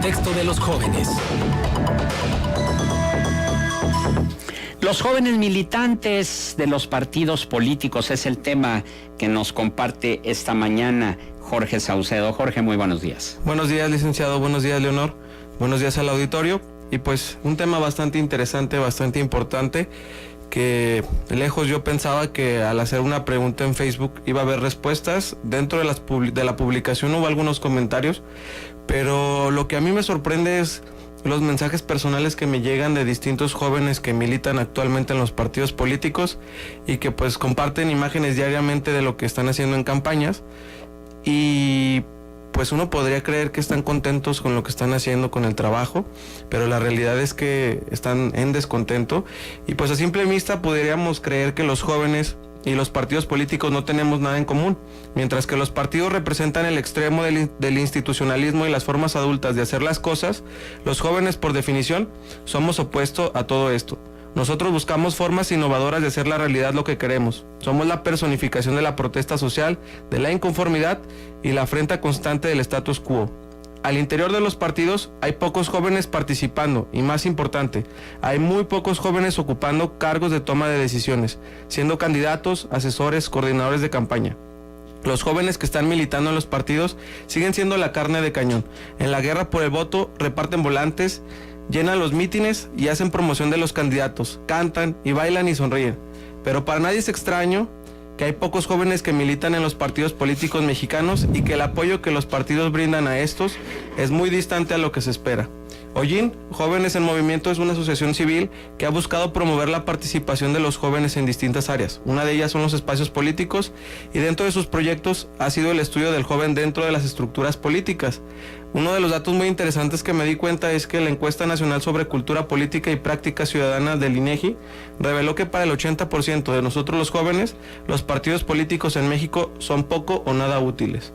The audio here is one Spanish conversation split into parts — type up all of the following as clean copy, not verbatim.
contexto de los jóvenes. Los jóvenes militantes de los partidos políticos es el tema que nos comparte esta mañana Jorge Saucedo. Jorge, muy buenos días. Buenos días, licenciado. Buenos días, Leonor. Buenos días al auditorio. Y pues un tema bastante interesante, bastante importante, que lejos yo pensaba que al hacer una pregunta en Facebook iba a haber respuestas. Dentro de la publicación hubo algunos comentarios, pero lo que a mí me sorprende es los mensajes personales que me llegan de distintos jóvenes que militan actualmente en los partidos políticos y que pues comparten imágenes diariamente de lo que están haciendo en campañas, y pues uno podría creer que están contentos con lo que están haciendo, con el trabajo, pero la realidad es que están en descontento. Y pues a simple vista podríamos creer que los jóvenes y los partidos políticos no tenemos nada en común. Mientras que los partidos representan el extremo del institucionalismo y las formas adultas de hacer las cosas, los jóvenes, por definición, somos opuestos a todo esto. Nosotros buscamos formas innovadoras de hacer la realidad lo que queremos. Somos la personificación de la protesta social, de la inconformidad y la afrenta constante del status quo. Al interior de los partidos hay pocos jóvenes participando y, más importante, hay muy pocos jóvenes ocupando cargos de toma de decisiones, siendo candidatos, asesores, coordinadores de campaña. Los jóvenes que están militando en los partidos siguen siendo la carne de cañón. En la guerra por el voto reparten volantes, llenan los mítines y hacen promoción de los candidatos, cantan y bailan y sonríen. Pero para nadie es extraño que hay pocos jóvenes que militan en los partidos políticos mexicanos y que el apoyo que los partidos brindan a estos es muy distante a lo que se espera. Hollín, Jóvenes en Movimiento, es una asociación civil que ha buscado promover la participación de los jóvenes en distintas áreas. Una de ellas son los espacios políticos, y dentro de sus proyectos ha sido el estudio del joven dentro de las estructuras políticas. Uno de los datos muy interesantes que me di cuenta es que la encuesta nacional sobre cultura política y práctica ciudadana del INEGI reveló que para el 80% de nosotros los jóvenes, los partidos políticos en México son poco o nada útiles.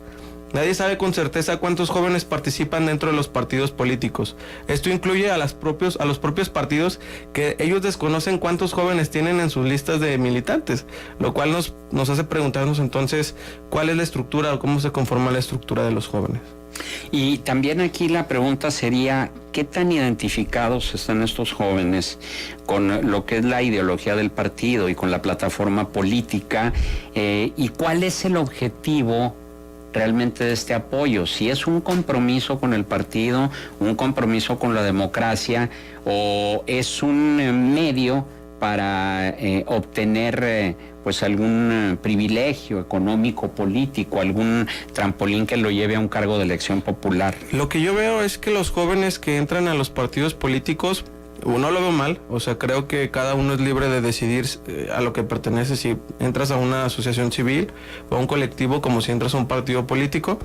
Nadie sabe con certeza cuántos jóvenes participan dentro de los partidos políticos. Esto incluye a los propios partidos, que ellos desconocen cuántos jóvenes tienen en sus listas de militantes, lo cual nos hace preguntarnos entonces cuál es la estructura o cómo se conforma la estructura de los jóvenes. Y también aquí la pregunta sería, ¿qué tan identificados están estos jóvenes con lo que es la ideología del partido y con la plataforma política? ¿Y cuál es el objetivo realmente de este apoyo? Si es un compromiso con el partido, un compromiso con la democracia, o es un medio para obtener pues algún privilegio económico, político, algún trampolín que lo lleve a un cargo de elección popular. Lo que yo veo es que los jóvenes que entran a los partidos políticos, no lo veo mal, o sea, creo que cada uno es libre de decidir a lo que pertenece, si entras a una asociación civil o a un colectivo, como si entras a un partido político.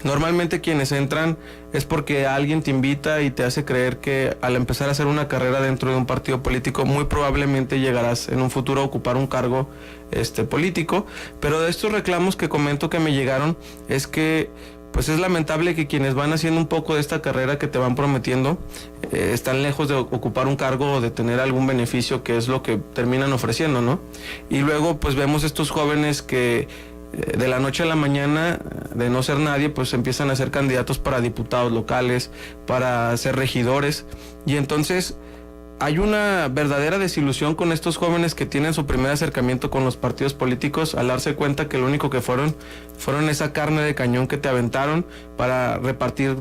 Normalmente quienes entran es porque alguien te invita y te hace creer que al empezar a hacer una carrera dentro de un partido político, muy probablemente llegarás en un futuro a ocupar un cargo político. Pero de estos reclamos que comento que me llegaron, es que pues es lamentable que quienes van haciendo un poco de esta carrera que te van prometiendo, están lejos de ocupar un cargo o de tener algún beneficio, que es lo que terminan ofreciendo, ¿no? Y luego pues vemos estos jóvenes que de la noche a la mañana, de no ser nadie, pues empiezan a ser candidatos para diputados locales, para ser regidores, y entonces hay una verdadera desilusión con estos jóvenes que tienen su primer acercamiento con los partidos políticos, al darse cuenta que lo único que fueron esa carne de cañón que te aventaron para repartir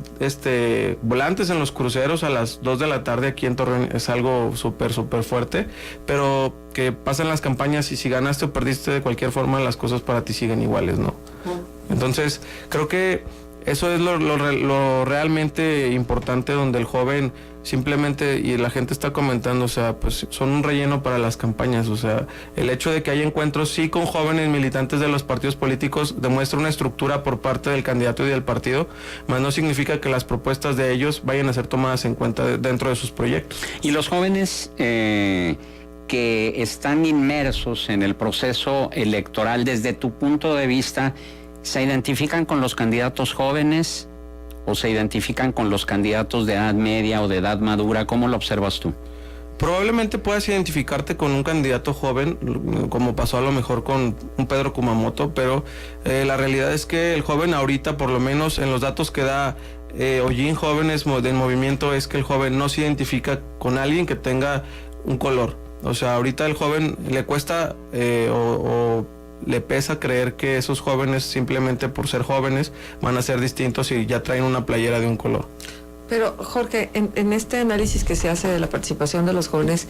volantes en los cruceros a las 2 de la tarde aquí en Torreón. Es algo súper fuerte, pero que pasan las campañas y si ganaste o perdiste, de cualquier forma las cosas para ti siguen iguales, ¿no? Entonces creo que eso es lo realmente importante, donde el joven simplemente, y la gente está comentando, o sea, pues son un relleno para las campañas. O sea, el hecho de que haya encuentros sí con jóvenes militantes de los partidos políticos demuestra una estructura por parte del candidato y del partido, mas no significa que las propuestas de ellos vayan a ser tomadas en cuenta dentro de sus proyectos. Y los jóvenes que están inmersos en el proceso electoral, desde tu punto de vista, ¿se identifican con los candidatos jóvenes o se identifican con los candidatos de edad media o de edad madura? ¿Cómo lo observas tú? Probablemente puedas identificarte con un candidato joven, como pasó a lo mejor con un Pedro Kumamoto, pero la realidad es que el joven ahorita, por lo menos en los datos que da Hollín Jóvenes del Movimiento es que el joven no se identifica con alguien que tenga un color. O sea, ahorita el joven le cuesta o le pesa creer que esos jóvenes, simplemente por ser jóvenes, van a ser distintos y ya traen una playera de un color. Pero Jorge, en este análisis que se hace de la participación de los jóvenes,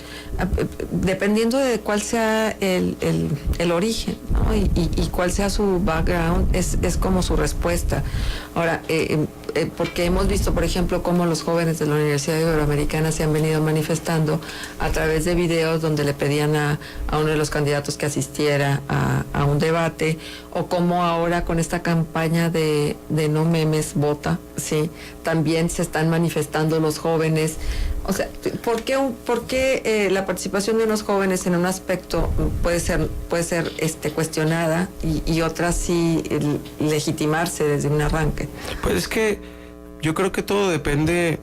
dependiendo de cuál sea el origen, ¿no? y cuál sea su background, es como su respuesta. Ahora, porque hemos visto, por ejemplo, cómo los jóvenes de la Universidad Iberoamericana se han venido manifestando a través de videos donde le pedían a uno de los candidatos que asistiera a un debate, o cómo ahora con esta campaña de no memes, vota, ¿sí? También se están manifestando los jóvenes. O sea, ¿por qué la participación de unos jóvenes en un aspecto puede ser cuestionada y otras sí legitimarse desde un arranque? Pues es que yo creo que todo depende,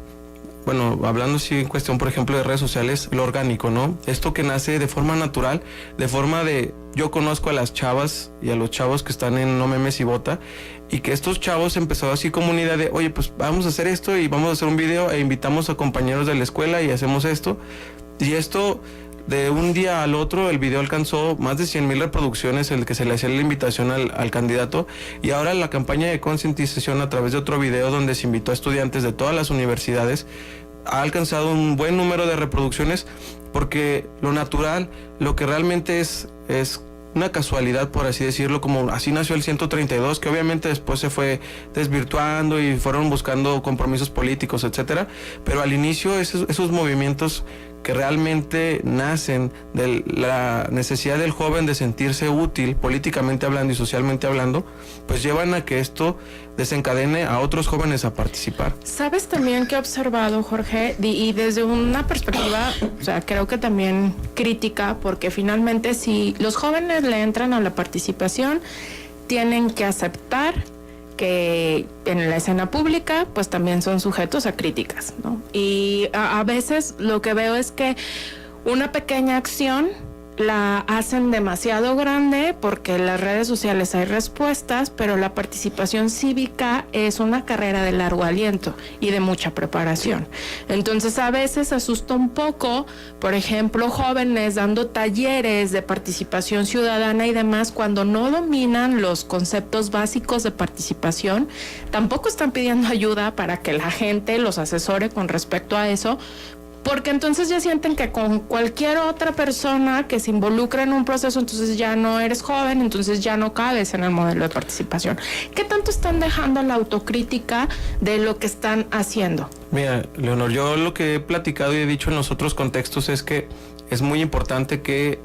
bueno, hablando sí en cuestión, por ejemplo, de redes sociales, lo orgánico, ¿no? Esto que nace de forma natural, de forma de... Yo conozco a las chavas y a los chavos que están en No Memes y Vota, y que estos chavos empezaron así como una idea de, oye, pues vamos a hacer esto y vamos a hacer un video e invitamos a compañeros de la escuela y hacemos esto. Y esto, de un día al otro, el video alcanzó más de 100,000 reproducciones, el que se le hacía la invitación al candidato, y ahora la campaña de concientización a través de otro video donde se invitó a estudiantes de todas las universidades ha alcanzado un buen número de reproducciones, porque lo natural, lo que realmente es una casualidad, por así decirlo, como así nació el 132, que obviamente después se fue desvirtuando y fueron buscando compromisos políticos, etcétera, pero al inicio esos movimientos que realmente nacen de la necesidad del joven de sentirse útil políticamente hablando y socialmente hablando, pues llevan a que esto desencadene a otros jóvenes a participar. ¿Sabes también que he observado, Jorge? Y desde una perspectiva, o sea, creo que también crítica, porque finalmente si los jóvenes le entran a la participación, tienen que aceptar que en la escena pública pues también son sujetos a críticas, ¿no? Y a veces lo que veo es que una pequeña acción la hacen demasiado grande porque en las redes sociales hay respuestas, pero la participación cívica es una carrera de largo aliento y de mucha preparación. Entonces a veces asusta un poco, por ejemplo, jóvenes dando talleres de participación ciudadana y demás, cuando no dominan los conceptos básicos de participación, tampoco están pidiendo ayuda para que la gente los asesore con respecto a eso, porque entonces ya sienten que con cualquier otra persona que se involucra en un proceso, entonces ya no eres joven, entonces ya no cabes en el modelo de participación. ¿Qué tanto están dejando la autocrítica de lo que están haciendo? Mira, Leonor, yo lo que he platicado y he dicho en los otros contextos es que es muy importante que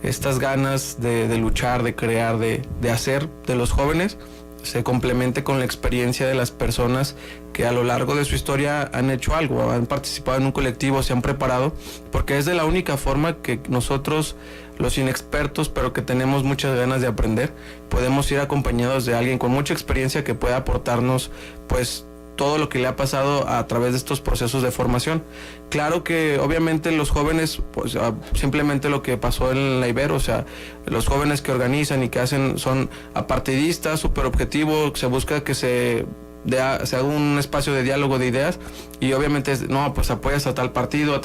estas ganas de luchar, de crear, de hacer de los jóvenes se complemente con la experiencia de las personas que a lo largo de su historia han hecho algo, han participado en un colectivo, se han preparado, porque es de la única forma que nosotros, los inexpertos, pero que tenemos muchas ganas de aprender, podemos ir acompañados de alguien con mucha experiencia que pueda aportarnos, pues, todo lo que le ha pasado a través de estos procesos de formación. Claro que obviamente los jóvenes, pues simplemente lo que pasó en la Ibero, o sea, los jóvenes que organizan y que hacen son apartidistas, súper objetivo, se busca que se haga un espacio de diálogo de ideas, y obviamente no, pues apoyas a tal partido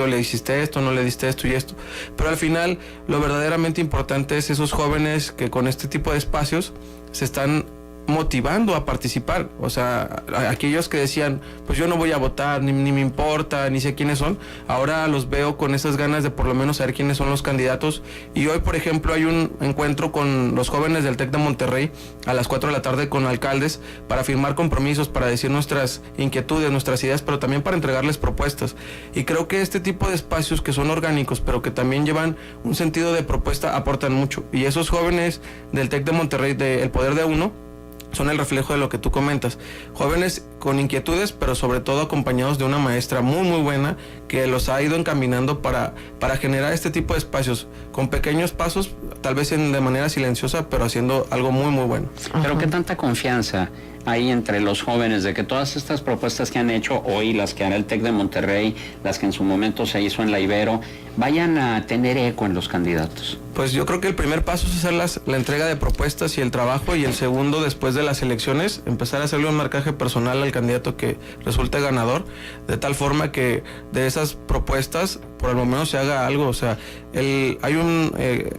le hiciste esto, no le diste esto y esto, pero al final lo verdaderamente importante es esos jóvenes que con este tipo de espacios se están motivando a participar. O sea, aquellos que decían, pues yo no voy a votar, ni me importa, ni sé quiénes son, ahora los veo con esas ganas de por lo menos saber quiénes son los candidatos. Y hoy, por ejemplo, hay un encuentro con los jóvenes del TEC de Monterrey a las 4 de la tarde con alcaldes para firmar compromisos, para decir nuestras inquietudes, nuestras ideas, pero también para entregarles propuestas. Y creo que este tipo de espacios que son orgánicos, pero que también llevan un sentido de propuesta, aportan mucho. Y esos jóvenes del TEC de Monterrey, de El Poder de Uno, son el reflejo de lo que tú comentas. Jóvenes con inquietudes, pero sobre todo acompañados de una maestra muy muy buena que los ha ido encaminando para generar este tipo de espacios con pequeños pasos, tal vez de manera silenciosa, pero haciendo algo muy muy bueno. Pero qué tanta confianza hay entre los jóvenes de que todas estas propuestas que han hecho hoy, las que hará el TEC de Monterrey, las que en su momento se hizo en la Ibero, vayan a tener eco en los candidatos? Pues yo creo que el primer paso es hacer la entrega de propuestas y el trabajo, y el segundo, después de las elecciones, empezar a hacerle un marcaje personal al candidato que resulte ganador, de tal forma que de esas propuestas por lo menos se haga algo. O sea, hay un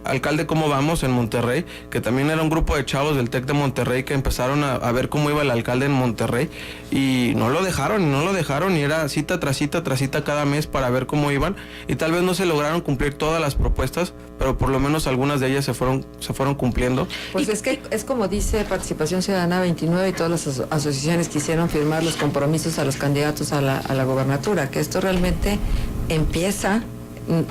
alcalde Cómo Vamos en Monterrey, que también era un grupo de chavos del TEC de Monterrey que empezaron a ver cómo iba el alcalde en Monterrey, y no lo dejaron, y era cita tras cita tras cita cada mes para ver cómo iban, y tal vez no se lograron cumplir todas las propuestas, pero por lo menos algunas de ellas se fueron cumpliendo. Pues es que es como dice Participación Ciudadana 29 y todas las asociaciones quisieron firmar los compromisos a los candidatos a la gobernatura, que esto realmente empieza,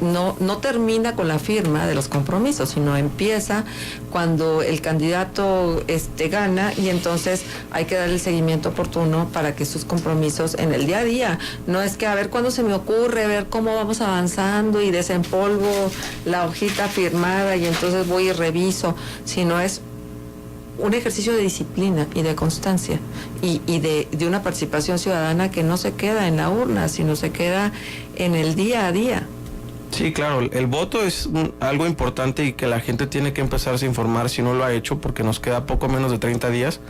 no termina con la firma de los compromisos, sino empieza cuando el candidato gana, y entonces hay que dar el seguimiento oportuno para que sus compromisos en el día a día, no es que a ver cuándo se me ocurre, ver cómo vamos avanzando y desempolvo la hojita firmada y entonces voy y reviso, sino es un ejercicio de disciplina y de constancia y de una participación ciudadana que no se queda en la urna, sino se queda en el día a día. Sí, claro, el voto es algo importante y que la gente tiene que empezarse a informar si no lo ha hecho, porque nos queda poco menos de 30 días.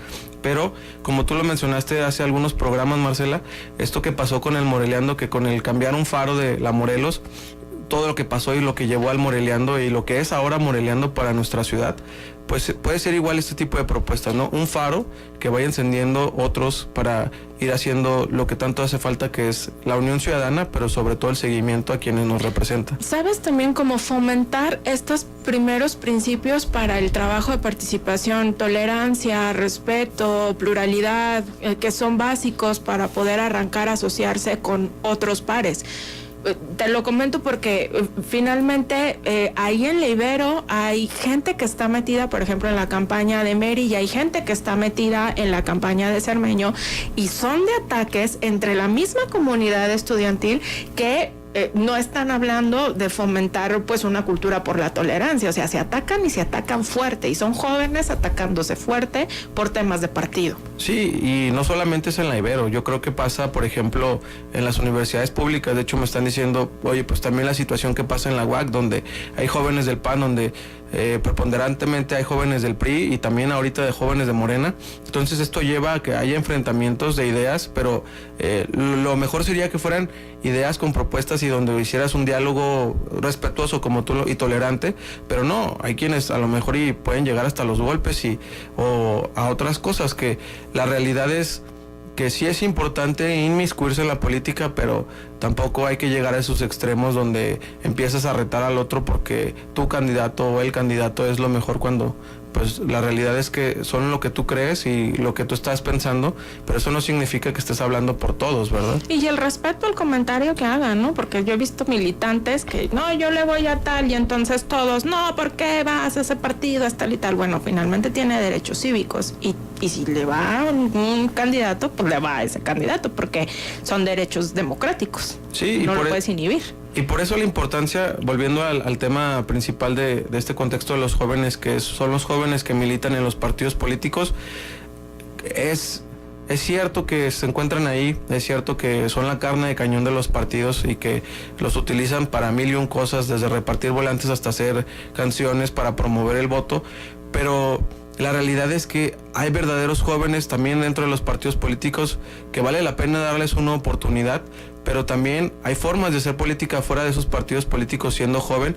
Pero, como tú lo mencionaste hace algunos programas, Marcela, esto que pasó con el Moreleando, que con el cambiar un faro de la Morelos, todo lo que pasó y lo que llevó al Moreleando y lo que es ahora Moreleando para nuestra ciudad, pues puede ser igual este tipo de propuestas, ¿no? Un faro que vaya encendiendo otros para ir haciendo lo que tanto hace falta, que es la unión ciudadana, pero sobre todo el seguimiento a quienes nos representan. ¿Sabes también cómo fomentar estos primeros principios para el trabajo de participación? Tolerancia, respeto, pluralidad, que son básicos para poder arrancar a asociarse con otros pares. Te lo comento porque finalmente ahí en la Ibero hay gente que está metida, por ejemplo, en la campaña de Meri, y hay gente que está metida en la campaña de Cermeño, y son de ataques entre la misma comunidad estudiantil que no están hablando de fomentar pues una cultura por la tolerancia. O sea, se atacan y se atacan fuerte, y son jóvenes atacándose fuerte por temas de partido. Sí, y no solamente es en la Ibero, yo creo que pasa, por ejemplo, en las universidades públicas. De hecho, me están diciendo, oye, pues también la situación que pasa en la UAC, donde hay jóvenes del PAN, donde preponderantemente hay jóvenes del PRI y también ahorita de jóvenes de Morena. Entonces esto lleva a que haya enfrentamientos de ideas, pero lo mejor sería que fueran ideas con propuestas y donde hicieras un diálogo respetuoso como tú y tolerante, pero no, hay quienes a lo mejor y pueden llegar hasta los golpes o a otras cosas. Que la realidad es que sí es importante inmiscuirse en la política, pero tampoco hay que llegar a esos extremos donde empiezas a retar al otro porque tu candidato o el candidato es lo mejor, cuando pues la realidad es que son lo que tú crees y lo que tú estás pensando, pero eso no significa que estés hablando por todos, ¿verdad? Y el respeto al comentario que hagan, ¿no? Porque yo he visto militantes que, no, yo le voy a tal, y entonces todos, no, ¿por qué vas a ese partido? Es tal y tal. Bueno, finalmente tiene derechos cívicos, y si le va a un candidato, pues le va a ese candidato, porque son derechos democráticos. Sí, no lo puedes inhibir. Y por eso la importancia, volviendo al tema principal de este contexto de los jóvenes, que son los jóvenes que militan en los partidos políticos, es cierto que se encuentran ahí, es cierto que son la carne de cañón de los partidos y que los utilizan para mil y un cosas, desde repartir volantes hasta hacer canciones para promover el voto, pero la realidad es que hay verdaderos jóvenes también dentro de los partidos políticos que vale la pena darles una oportunidad, pero también hay formas de hacer política fuera de esos partidos políticos siendo joven.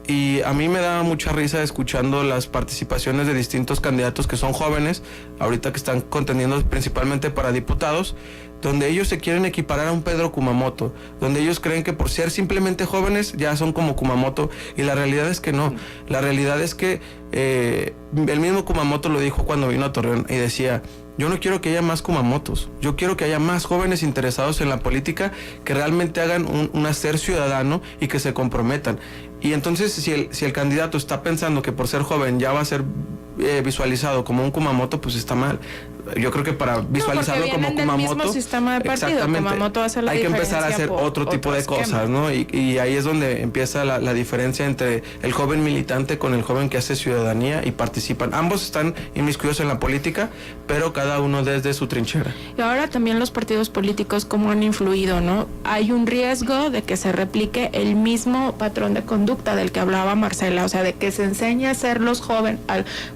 Y a mí me da mucha risa escuchando las participaciones de distintos candidatos que son jóvenes, ahorita que están contendiendo principalmente para diputados, donde ellos se quieren equiparar a un Pedro Kumamoto, donde ellos creen que por ser simplemente jóvenes ya son como Kumamoto, y la realidad es que no. La realidad es que el mismo Kumamoto lo dijo cuando vino a Torreón y decía: yo no quiero que haya más Kumamotos, yo quiero que haya más jóvenes interesados en la política, que realmente hagan un hacer ciudadano y que se comprometan. Y entonces si el candidato está pensando que por ser joven ya va a ser visualizado como un Kumamoto, pues está mal. Yo creo que para visualizarlo como vienen del Kumamoto, mismo sistema de partido. exactamente, Kumamoto hace la hay que empezar a diferencia hacer por otro tipo de esquema. cosas, ¿no? Y ahí es donde empieza la diferencia entre el joven militante con el joven que hace ciudadanía y participan. Ambos están inmiscuidos en la política, pero cada uno desde su trinchera. Y ahora también los partidos políticos cómo han influido, ¿no? Hay un riesgo de que se replique el mismo patrón de conducta del que hablaba Marcela, o sea, de que se enseñe a ser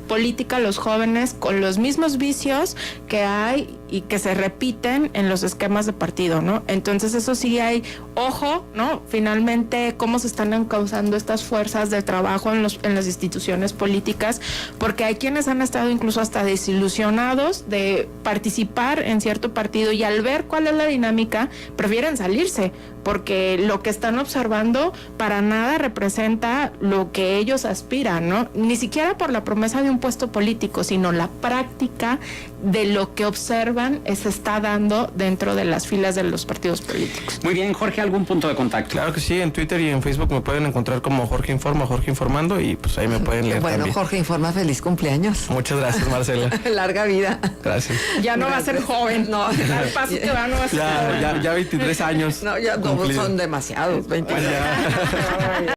política los jóvenes con los mismos vicios que hay y que se repiten en los esquemas de partido, ¿no? Entonces eso sí hay, ojo, ¿no? Finalmente, cómo se están encauzando estas fuerzas de trabajo en las instituciones políticas, porque hay quienes han estado incluso hasta desilusionados de participar en cierto partido y al ver cuál es la dinámica, prefieren salirse, porque lo que están observando para nada representa lo que ellos aspiran, ¿no? Ni siquiera por la promesa de un puesto político, sino la práctica de lo que observan se está dando dentro de las filas de los partidos políticos. Muy bien, Jorge, ¿algún punto de contacto? Claro que sí, en Twitter y en Facebook me pueden encontrar como Jorge Informa, Jorge Informando, y pues ahí me pueden leer Bueno, también. Jorge Informa, feliz cumpleaños. Muchas gracias, Marcela. Larga vida. Gracias. Ya no va a ser joven. No, al paso que va no va a ser joven. Ya 23 años. No, ya no, cumplidos. son demasiados, 20 Pues ya.